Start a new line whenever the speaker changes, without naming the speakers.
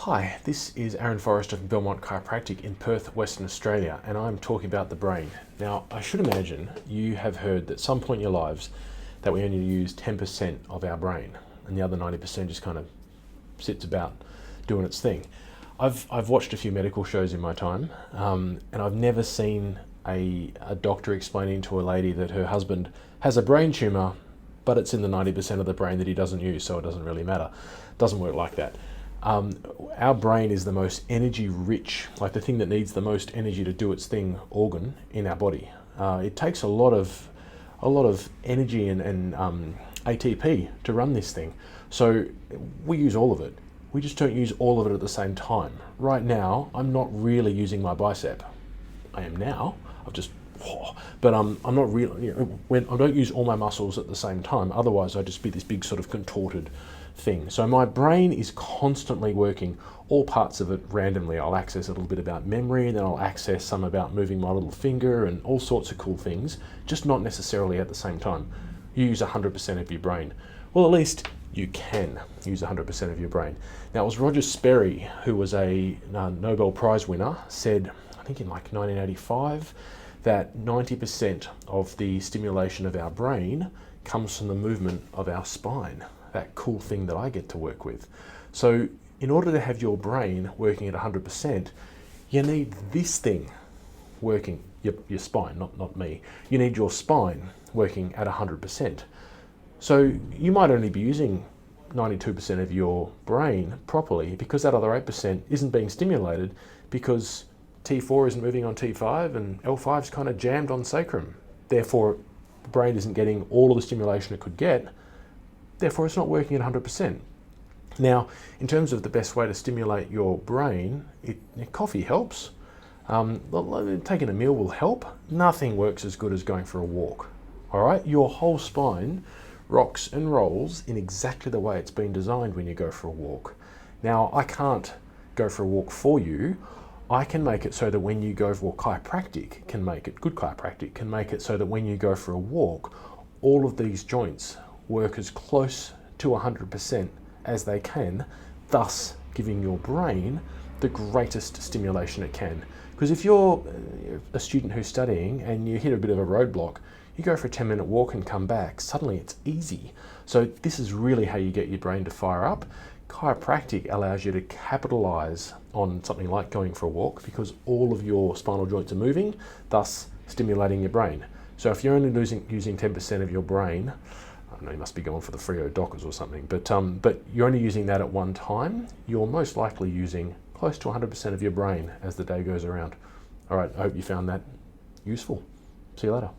Hi, this is Arron Forrester from Belmont Chiropractic in Perth, Western Australia, and I'm talking about the brain. Now, I should imagine you have heard that at some point in your lives that we only use 10% of our brain, and the other 90% just kind of sits about doing its thing. I've watched a few medical shows in my time, and I've never seen a doctor explaining to a lady that her husband has a brain tumour, but it's in the 90% of the brain that he doesn't use, so it doesn't really matter. It doesn't work like that. Our brain is the most energy rich, like the thing that needs the most energy to do its thing organ in our body. It takes a lot of energy and ATP to run this thing. So we use all of it. We just don't use all of it at the same time. Right now, I'm not really using my bicep. I am now. But I'm not really. When I don't use all my muscles at the same time. Otherwise, I'd just be this big sort of contorted thing. So my brain is constantly working all parts of it randomly. I'll access a little bit about memory, and then I'll access some about moving my little finger and all sorts of cool things, just not necessarily at the same time. You use 100% of your brain. Well, at least you can use 100% of your brain. Now, it was Roger Sperry, who was a Nobel Prize winner, said, I think in like 1985, that 90% of the stimulation of our brain comes from the movement of our spine, that cool thing that I get to work with. So in order to have your brain working at 100%, you need this thing working, your spine, not me. You need your spine working at 100%. So you might only be using 92% of your brain properly because that other 8% isn't being stimulated because T4 isn't moving on T5 and L5 is kind of jammed on sacrum. Therefore, the brain isn't getting all of the stimulation it could get. Therefore, it's not working at 100%. Now, in terms of the best way to stimulate your brain, coffee helps. Taking a meal will help. Nothing works as good as going for a walk. All right? Your whole spine rocks and rolls in exactly the way it's been designed when you go for a walk. Now, I can't go for a walk for you. I can make it so that when you go for chiropractic can make it, good chiropractic can make it so that when you go for a walk, all of these joints work as close to 100% as they can, thus giving your brain the greatest stimulation it can. Because if you're a student who's studying and you hit a bit of a roadblock, you go for a 10-minute walk and come back, suddenly it's easy. So this is really how you get your brain to fire up. Chiropractic allows you to capitalize on something like going for a walk because all of your spinal joints are moving, thus stimulating your brain. So if you're only using 10% of your brain, I don't know, you must be going for the Frio Dockers or something, but you're only using that at one time, you're most likely using close to 100% of your brain as the day goes around. All right, I hope you found that useful. See you later.